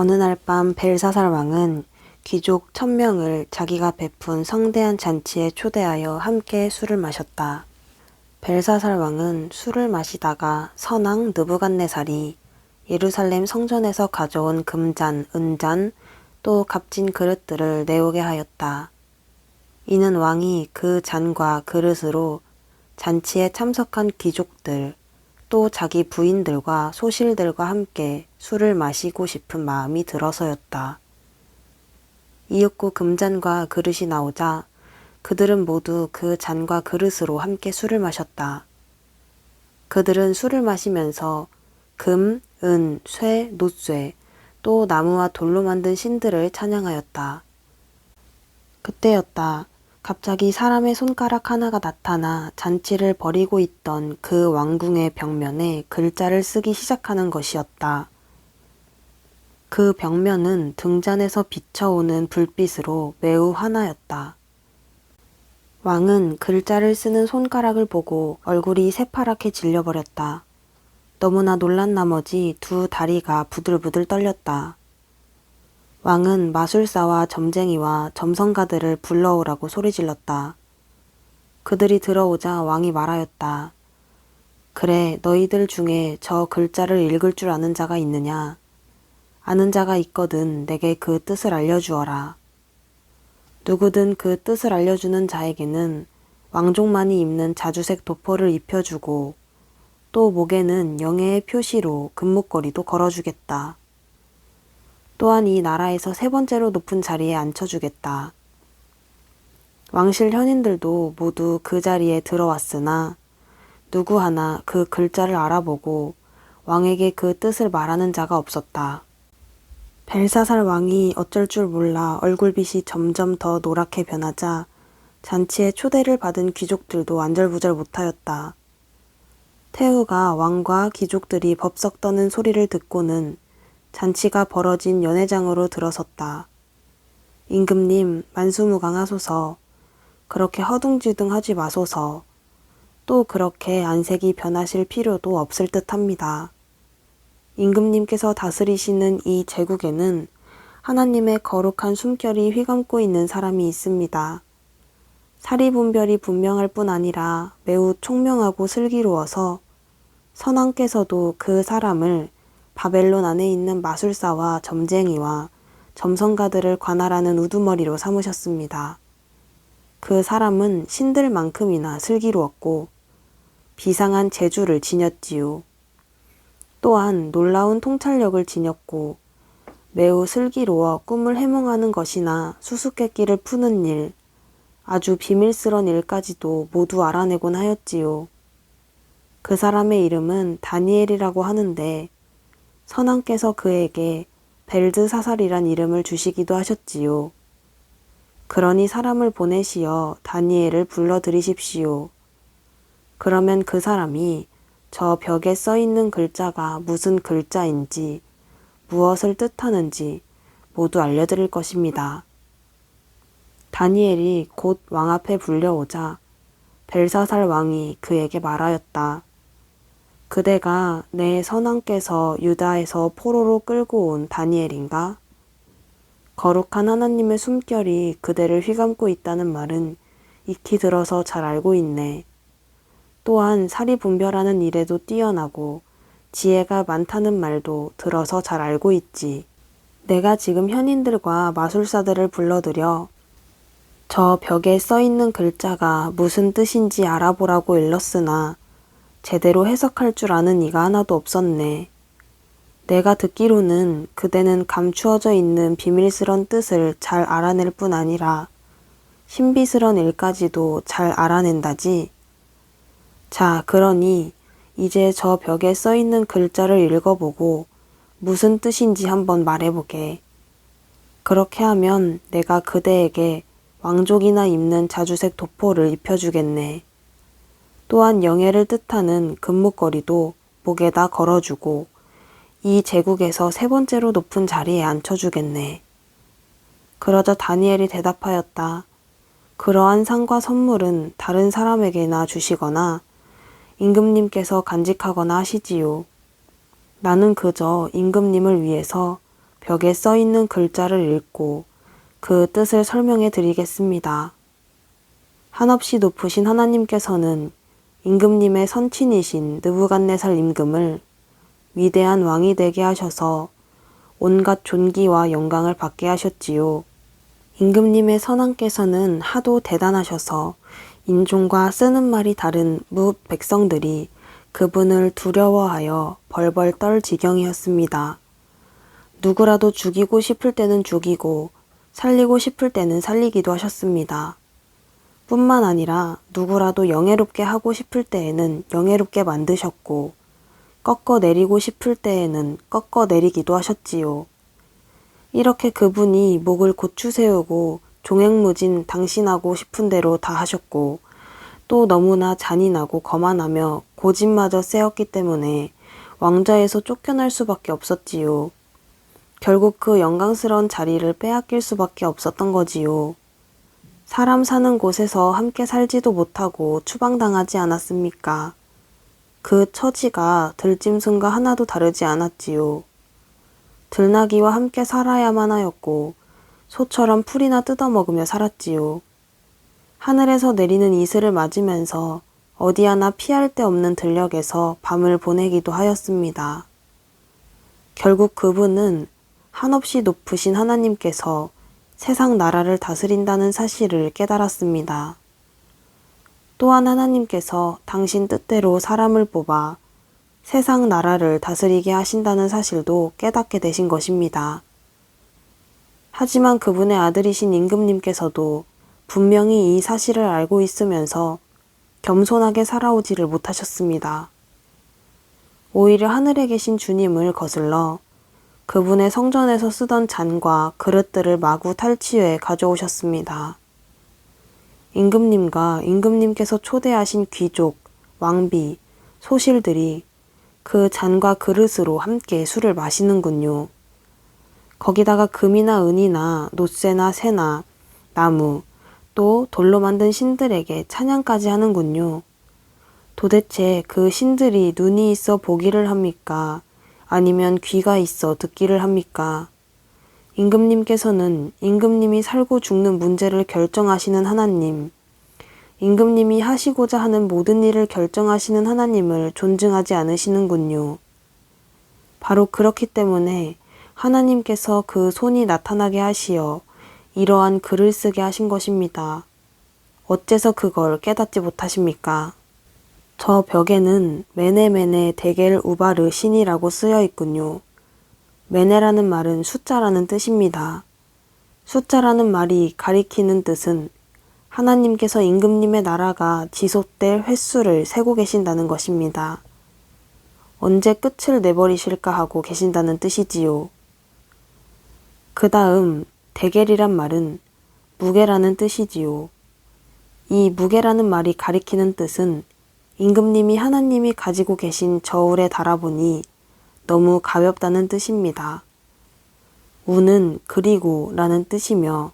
어느 날 밤 벨사살 왕은 귀족 1000명을 자기가 베푼 성대한 잔치에 초대하여 함께 술을 마셨다. 벨사살 왕은 술을 마시다가 선왕 느부갓네살이 예루살렘 성전에서 가져온 금잔, 은잔, 또 값진 그릇들을 내오게 하였다. 이는 왕이 그 잔과 그릇으로 잔치에 참석한 귀족들, 또 자기 부인들과 소실들과 함께 술을 마시고 싶은 마음이 들어서였다. 이윽고 금잔과 그릇이 나오자 그들은 모두 그 잔과 그릇으로 함께 술을 마셨다. 그들은 술을 마시면서 금, 은, 쇠, 놋쇠, 또 나무와 돌로 만든 신들을 찬양하였다. 그때였다. 갑자기 사람의 손가락 하나가 나타나 잔치를 벌이고 있던 그 왕궁의 벽면에 글자를 쓰기 시작하는 것이었다. 그 벽면은 등잔에서 비쳐오는 불빛으로 매우 환하였다. 왕은 글자를 쓰는 손가락을 보고 얼굴이 새파랗게 질려버렸다. 너무나 놀란 나머지 두 다리가 부들부들 떨렸다. 왕은 마술사와 점쟁이와 점성가들을 불러오라고 소리질렀다. 그들이 들어오자 왕이 말하였다. 그래, 너희들 중에 저 글자를 읽을 줄 아는 자가 있느냐? 아는 자가 있거든 내게 그 뜻을 알려주어라. 누구든 그 뜻을 알려주는 자에게는 왕족만이 입는 자주색 도포를 입혀주고 또 목에는 영예의 표시로 금목걸이도 걸어주겠다. 또한 이 나라에서 3번째로 높은 자리에 앉혀주겠다. 왕실 현인들도 모두 그 자리에 들어왔으나 누구 하나 그 글자를 알아보고 왕에게 그 뜻을 말하는 자가 없었다. 벨사살 왕이 어쩔 줄 몰라 얼굴빛이 점점 더 노랗게 변하자 잔치에 초대를 받은 귀족들도 안절부절 못하였다. 태후가 왕과 귀족들이 법석 떠는 소리를 듣고는 잔치가 벌어진 연회장으로 들어섰다. 임금님, 만수무강하소서. 그렇게 허둥지둥하지 마소서. 또 그렇게 안색이 변하실 필요도 없을 듯합니다. 임금님께서 다스리시는 이 제국에는 하나님의 거룩한 숨결이 휘감고 있는 사람이 있습니다. 사리분별이 분명할 뿐 아니라 매우 총명하고 슬기로워서 선왕께서도 그 사람을 바벨론 안에 있는 마술사와 점쟁이와 점성가들을 관할하는 우두머리로 삼으셨습니다. 그 사람은 신들만큼이나 슬기로웠고 비상한 재주를 지녔지요. 또한 놀라운 통찰력을 지녔고 매우 슬기로워 꿈을 해몽하는 것이나 수수께끼를 푸는 일, 아주 비밀스런 일까지도 모두 알아내곤 하였지요. 그 사람의 이름은 다니엘이라고 하는데 선왕께서 그에게 벨드사살이란 이름을 주시기도 하셨지요. 그러니 사람을 보내시어 다니엘을 불러들이십시오. 그러면 그 사람이 저 벽에 써있는 글자가 무슨 글자인지 무엇을 뜻하는지 모두 알려드릴 것입니다. 다니엘이 곧 왕 앞에 불려오자 벨사살 왕이 그에게 말하였다. 그대가 내 선왕께서 유다에서 포로로 끌고 온 다니엘인가? 거룩한 하나님의 숨결이 그대를 휘감고 있다는 말은 익히 들어서 잘 알고 있네. 또한 사리분별하는 일에도 뛰어나고 지혜가 많다는 말도 들어서 잘 알고 있지. 내가 지금 현인들과 마술사들을 불러들여 저 벽에 써있는 글자가 무슨 뜻인지 알아보라고 일렀으나 제대로 해석할 줄 아는 이가 하나도 없었네. 내가 듣기로는 그대는 감추어져 있는 비밀스런 뜻을 잘 알아낼 뿐 아니라 신비스런 일까지도 잘 알아낸다지. 자, 그러니 이제 저 벽에 써있는 글자를 읽어보고 무슨 뜻인지 한번 말해보게. 그렇게 하면 내가 그대에게 왕족이나 입는 자주색 도포를 입혀주겠네. 또한 영예를 뜻하는 금목걸이도 목에다 걸어주고 이 제국에서 3번째로 높은 자리에 앉혀주겠네. 그러자 다니엘이 대답하였다. 그러한 상과 선물은 다른 사람에게나 주시거나 임금님께서 간직하거나 하시지요. 나는 그저 임금님을 위해서 벽에 써 있는 글자를 읽고 그 뜻을 설명해 드리겠습니다. 한없이 높으신 하나님께서는 임금님의 선친이신 느부갓네살 임금을 위대한 왕이 되게 하셔서 온갖 존귀와 영광을 받게 하셨지요. 임금님의 선왕께서는 하도 대단하셔서 인종과 쓰는 말이 다른 뭇 백성들이 그분을 두려워하여 벌벌 떨 지경이었습니다. 누구라도 죽이고 싶을 때는 죽이고 살리고 싶을 때는 살리기도 하셨습니다. 뿐만 아니라 누구라도 영예롭게 하고 싶을 때에는 영예롭게 만드셨고 꺾어내리고 싶을 때에는 꺾어내리기도 하셨지요. 이렇게 그분이 목을 고추 세우고 종횡무진 당신하고 싶은 대로 다 하셨고 또 너무나 잔인하고 거만하며 고집마저 세었기 때문에 왕좌에서 쫓겨날 수밖에 없었지요. 결국 그 영광스러운 자리를 빼앗길 수밖에 없었던 거지요. 사람 사는 곳에서 함께 살지도 못하고 추방당하지 않았습니까? 그 처지가 들짐승과 하나도 다르지 않았지요. 들나귀와 함께 살아야만 하였고 소처럼 풀이나 뜯어먹으며 살았지요. 하늘에서 내리는 이슬을 맞으면서 어디 하나 피할 데 없는 들녘에서 밤을 보내기도 하였습니다. 결국 그분은 한없이 높으신 하나님께서 세상 나라를 다스린다는 사실을 깨달았습니다. 또한 하나님께서 당신 뜻대로 사람을 뽑아 세상 나라를 다스리게 하신다는 사실도 깨닫게 되신 것입니다. 하지만 그분의 아들이신 임금님께서도 분명히 이 사실을 알고 있으면서 겸손하게 살아오지를 못하셨습니다. 오히려 하늘에 계신 주님을 거슬러 그분의 성전에서 쓰던 잔과 그릇들을 마구 탈취해 가져오셨습니다. 임금님과 임금님께서 초대하신 귀족, 왕비, 소실들이 그 잔과 그릇으로 함께 술을 마시는군요. 거기다가 금이나 은이나 놋새나 새나 나무, 또 돌로 만든 신들에게 찬양까지 하는군요. 도대체 그 신들이 눈이 있어 보기를 합니까? 아니면 귀가 있어 듣기를 합니까? 임금님께서는 임금님이 살고 죽는 문제를 결정하시는 하나님, 임금님이 하시고자 하는 모든 일을 결정하시는 하나님을 존중하지 않으시는군요. 바로 그렇기 때문에 하나님께서 그 손이 나타나게 하시어 이러한 글을 쓰게 하신 것입니다. 어째서 그걸 깨닫지 못하십니까? 저 벽에는 메네메네 데겔 우바르 신이라고 쓰여 있군요. 메네라는 말은 숫자라는 뜻입니다. 숫자라는 말이 가리키는 뜻은 하나님께서 임금님의 나라가 지속될 횟수를 세고 계신다는 것입니다. 언제 끝을 내버리실까 하고 계신다는 뜻이지요. 그 다음 데겔이란 말은 무게라는 뜻이지요. 이 무게라는 말이 가리키는 뜻은 임금님이 하나님이 가지고 계신 저울에 달아보니 너무 가볍다는 뜻입니다. 우는 그리고 라는 뜻이며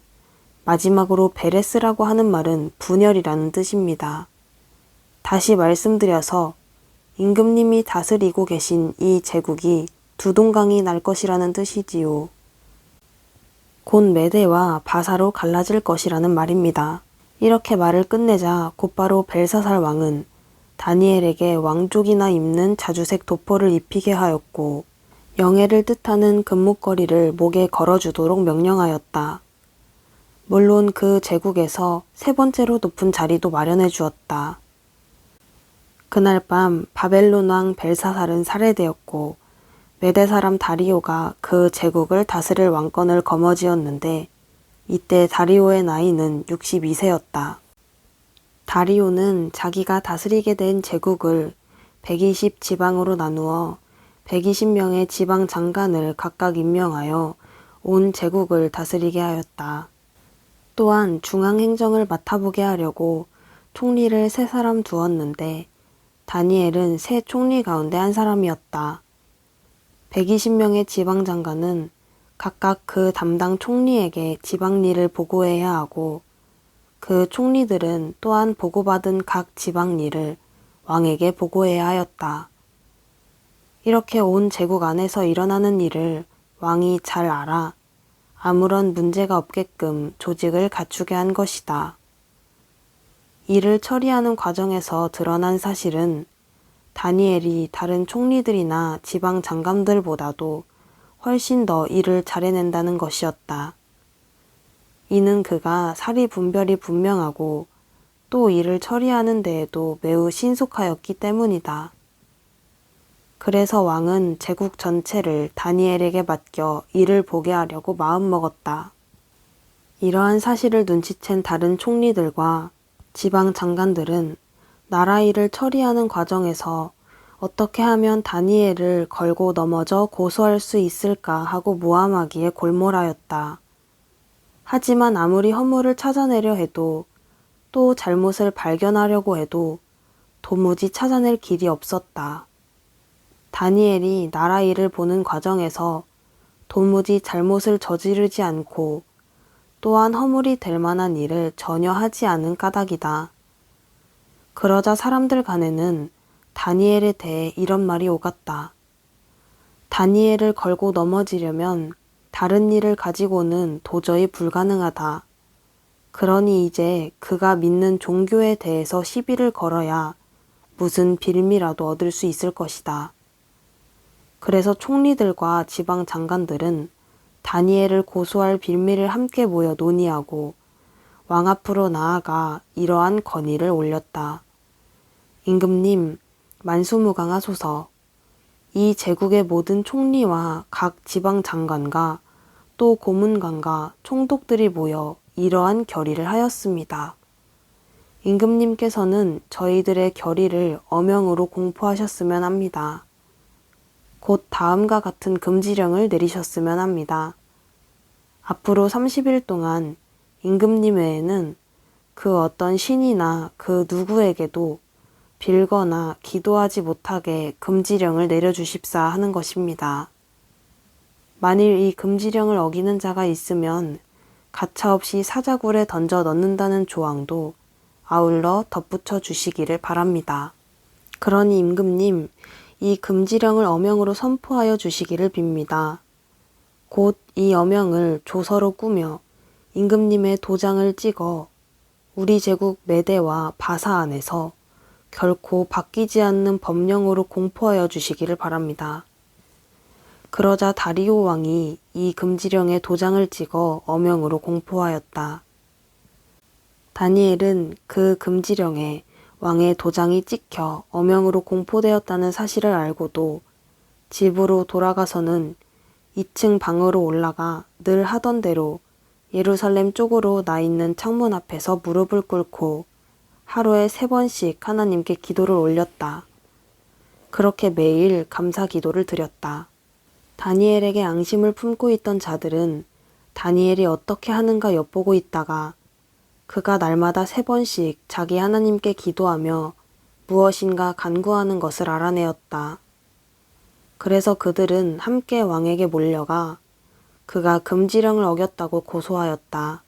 마지막으로 베레스라고 하는 말은 분열이라는 뜻입니다. 다시 말씀드려서 임금님이 다스리고 계신 이 제국이 두동강이 날 것이라는 뜻이지요. 곧 메대와 바사로 갈라질 것이라는 말입니다. 이렇게 말을 끝내자 곧바로 벨사살 왕은 다니엘에게 왕족이나 입는 자주색 도포를 입히게 하였고 영예를 뜻하는 금목걸이를 목에 걸어주도록 명령하였다. 물론 그 제국에서 세 번째로 높은 자리도 마련해 주었다. 그날 밤 바벨론 왕 벨사살은 살해되었고 메대 사람 다리오가 그 제국을 다스릴 왕권을 거머쥐었는데 이때 다리오의 나이는 62세였다. 다리오는 자기가 다스리게 된 제국을 120 지방으로 나누어 120명의 지방 장관을 각각 임명하여 온 제국을 다스리게 하였다. 또한 중앙행정을 맡아보게 하려고 총리를 3사람 두었는데 다니엘은 세 총리 가운데 한 사람이었다. 120명의 지방 장관은 각각 그 담당 총리에게 지방 일을 보고해야 하고 그 총리들은 또한 보고받은 각 지방 일을 왕에게 보고해야 하였다. 이렇게 온 제국 안에서 일어나는 일을 왕이 잘 알아 아무런 문제가 없게끔 조직을 갖추게 한 것이다. 이를 처리하는 과정에서 드러난 사실은 다니엘이 다른 총리들이나 지방 장관들보다도 훨씬 더 일을 잘해낸다는 것이었다. 이는 그가 사리 분별이 분명하고 또 일을 처리하는 데에도 매우 신속하였기 때문이다. 그래서 왕은 제국 전체를 다니엘에게 맡겨 일을 보게 하려고 마음먹었다. 이러한 사실을 눈치챈 다른 총리들과 지방 장관들은 나라 일을 처리하는 과정에서 어떻게 하면 다니엘을 걸고 넘어져 고소할 수 있을까 하고 모함하기에 골몰하였다. 하지만 아무리 허물을 찾아내려 해도 또 잘못을 발견하려고 해도 도무지 찾아낼 길이 없었다. 다니엘이 나라 일을 보는 과정에서 도무지 잘못을 저지르지 않고 또한 허물이 될 만한 일을 전혀 하지 않은 까닭이다. 그러자 사람들 간에는 다니엘에 대해 이런 말이 오갔다. 다니엘을 걸고 넘어지려면 다른 일을 가지고는 도저히 불가능하다. 그러니 이제 그가 믿는 종교에 대해서 시비를 걸어야 무슨 빌미라도 얻을 수 있을 것이다. 그래서 총리들과 지방 장관들은 다니엘을 고소할 빌미를 함께 모여 논의하고 왕 앞으로 나아가 이러한 건의를 올렸다. 임금님, 만수무강하소서. 이 제국의 모든 총리와 각 지방 장관과 또 고문관과 총독들이 모여 이러한 결의를 하였습니다. 임금님께서는 저희들의 결의를 어명으로 공포하셨으면 합니다. 곧 다음과 같은 금지령을 내리셨으면 합니다. 앞으로 30일 동안 임금님 외에는 그 어떤 신이나 그 누구에게도 빌거나 기도하지 못하게 금지령을 내려주십사 하는 것입니다. 만일 이 금지령을 어기는 자가 있으면 가차없이 사자굴에 던져 넣는다는 조항도 아울러 덧붙여 주시기를 바랍니다. 그러니 임금님, 이 금지령을 어명으로 선포하여 주시기를 빕니다. 곧 이 어명을 조서로 꾸며 임금님의 도장을 찍어 우리 제국 메대와 바사 안에서 결코 바뀌지 않는 법령으로 공포하여 주시기를 바랍니다. 그러자 다리오 왕이 이 금지령에 도장을 찍어 어명으로 공포하였다. 다니엘은 그 금지령에 왕의 도장이 찍혀 어명으로 공포되었다는 사실을 알고도 집으로 돌아가서는 2층 방으로 올라가 늘 하던 대로 예루살렘 쪽으로 나 있는 창문 앞에서 무릎을 꿇고 하루에 3번씩 하나님께 기도를 올렸다. 그렇게 매일 감사 기도를 드렸다. 다니엘에게 앙심을 품고 있던 자들은 다니엘이 어떻게 하는가 엿보고 있다가 그가 날마다 3번씩 자기 하나님께 기도하며 무엇인가 간구하는 것을 알아내었다. 그래서 그들은 함께 왕에게 몰려가 그가 금지령을 어겼다고 고소하였다.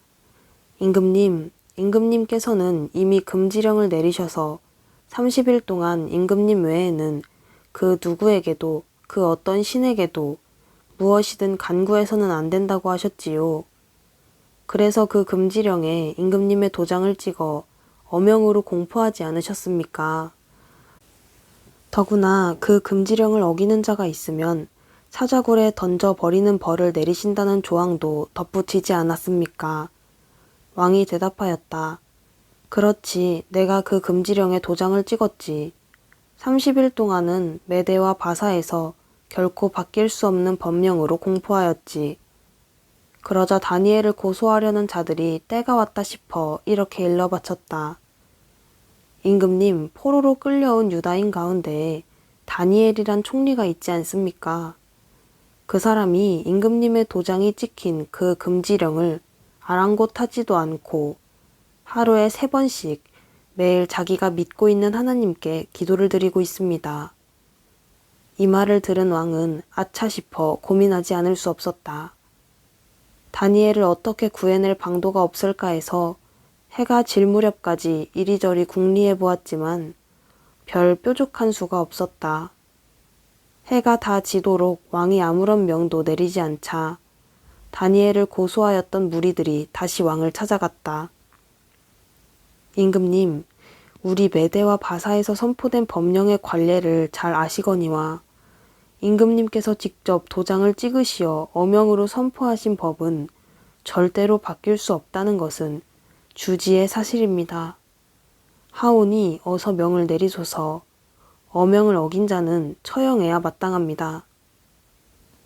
임금님, 임금님께서는 이미 금지령을 내리셔서 30일 동안 임금님 외에는 그 누구에게도 그 어떤 신에게도 무엇이든 간구해서는 안 된다고 하셨지요. 그래서 그 금지령에 임금님의 도장을 찍어 어명으로 공포하지 않으셨습니까? 더구나 그 금지령을 어기는 자가 있으면 사자굴에 던져버리는 벌을 내리신다는 조항도 덧붙이지 않았습니까? 왕이 대답하였다. 그렇지, 내가 그 금지령에 도장을 찍었지. 30일 동안은 메대와 바사에서 결코 바뀔 수 없는 법령으로 공포하였지. 그러자 다니엘을 고소하려는 자들이 때가 왔다 싶어 이렇게 일러바쳤다. 임금님, 포로로 끌려온 유다인 가운데 다니엘이란 총리가 있지 않습니까? 그 사람이 임금님의 도장이 찍힌 그 금지령을 아랑곳하지도 않고 하루에 3번씩 매일 자기가 믿고 있는 하나님께 기도를 드리고 있습니다. 이 말을 들은 왕은 아차 싶어 고민하지 않을 수 없었다. 다니엘을 어떻게 구해낼 방도가 없을까 해서 해가 질 무렵까지 이리저리 궁리해 보았지만 별 뾰족한 수가 없었다. 해가 다 지도록 왕이 아무런 명도 내리지 않자 다니엘을 고소하였던 무리들이 다시 왕을 찾아갔다. 임금님, 우리 메대와 바사에서 선포된 법령의 관례를 잘 아시거니와 임금님께서 직접 도장을 찍으시어 어명으로 선포하신 법은 절대로 바뀔 수 없다는 것은 주지의 사실입니다. 하오니 어서 명을 내리소서. 어명을 어긴 자는 처형해야 마땅합니다.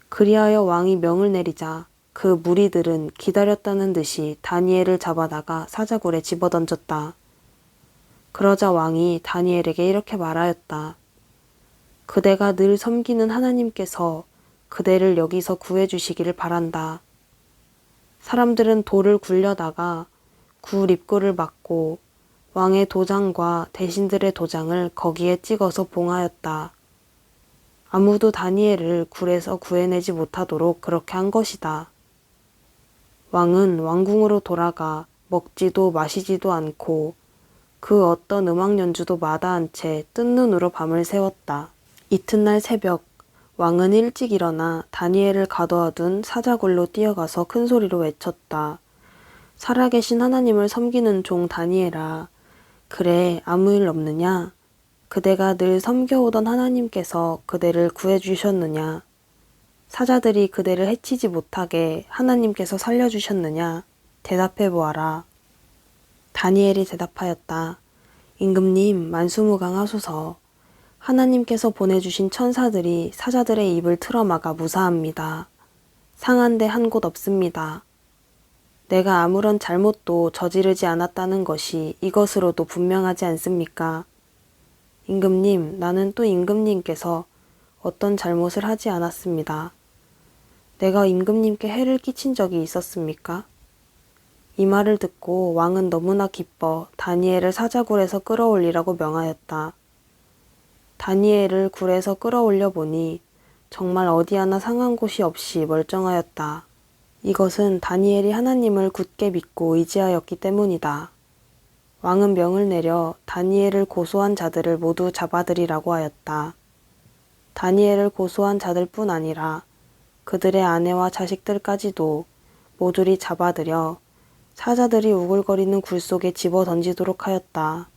그리하여 왕이 명을 내리자 그 무리들은 기다렸다는 듯이 다니엘을 잡아다가 사자굴에 집어던졌다. 그러자 왕이 다니엘에게 이렇게 말하였다. 그대가 늘 섬기는 하나님께서 그대를 여기서 구해주시기를 바란다. 사람들은 돌을 굴려다가 굴 입구를 막고 왕의 도장과 대신들의 도장을 거기에 찍어서 봉하였다. 아무도 다니엘을 굴에서 구해내지 못하도록 그렇게 한 것이다. 왕은 왕궁으로 돌아가 먹지도 마시지도 않고 그 어떤 음악 연주도 마다한 채 뜬 눈으로 밤을 새웠다. 이튿날 새벽 왕은 일찍 일어나 다니엘을 가둬둔 사자굴로 뛰어가서 큰 소리로 외쳤다. 살아계신 하나님을 섬기는 종 다니엘아, 그래 아무 일 없느냐? 그대가 늘 섬겨오던 하나님께서 그대를 구해주셨느냐? 사자들이 그대를 해치지 못하게 하나님께서 살려주셨느냐? 대답해 보아라. 다니엘이 대답하였다. 임금님 만수무강하소서. 하나님께서 보내주신 천사들이 사자들의 입을 틀어막아 무사합니다. 상한 데 한 곳 없습니다. 내가 아무런 잘못도 저지르지 않았다는 것이 이것으로도 분명하지 않습니까? 임금님, 나는 또 임금님께서 어떤 잘못을 하지 않았습니다. 내가 임금님께 해를 끼친 적이 있었습니까? 이 말을 듣고 왕은 너무나 기뻐 다니엘을 사자굴에서 끌어올리라고 명하였다. 다니엘을 굴에서 끌어올려 보니 정말 어디 하나 상한 곳이 없이 멀쩡하였다. 이것은 다니엘이 하나님을 굳게 믿고 의지하였기 때문이다. 왕은 명을 내려 다니엘을 고소한 자들을 모두 잡아들이라고 하였다. 다니엘을 고소한 자들뿐 아니라 그들의 아내와 자식들까지도 모조리 잡아들여 사자들이 우글거리는 굴 속에 집어 던지도록 하였다.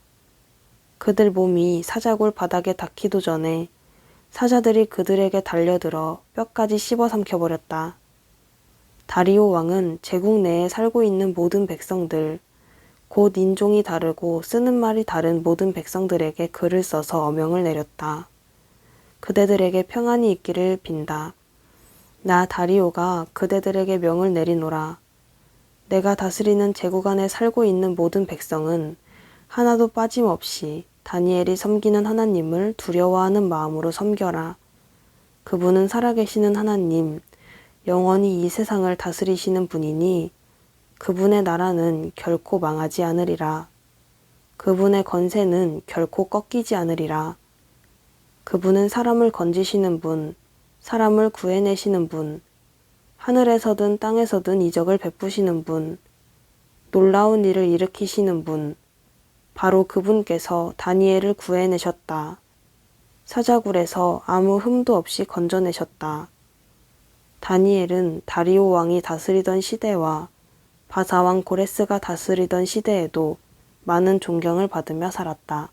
그들 몸이 사자굴 바닥에 닿기도 전에 사자들이 그들에게 달려들어 뼈까지 씹어 삼켜버렸다. 다리오 왕은 제국 내에 살고 있는 모든 백성들, 곧 인종이 다르고 쓰는 말이 다른 모든 백성들에게 글을 써서 어명을 내렸다. 그대들에게 평안이 있기를 빈다. 나 다리오가 그대들에게 명을 내리노라. 내가 다스리는 제국 안에 살고 있는 모든 백성은 하나도 빠짐없이 다니엘이 섬기는 하나님을 두려워하는 마음으로 섬겨라. 그분은 살아계시는 하나님, 영원히 이 세상을 다스리시는 분이니 그분의 나라는 결코 망하지 않으리라. 그분의 권세는 결코 꺾이지 않으리라. 그분은 사람을 건지시는 분, 사람을 구해내시는 분, 하늘에서든 땅에서든 이적을 베푸시는 분, 놀라운 일을 일으키시는 분, 바로 그분께서 다니엘을 구해내셨다. 사자굴에서 아무 흠도 없이 건져내셨다. 다니엘은 다리오 왕이 다스리던 시대와 바사왕 고레스가 다스리던 시대에도 많은 존경을 받으며 살았다.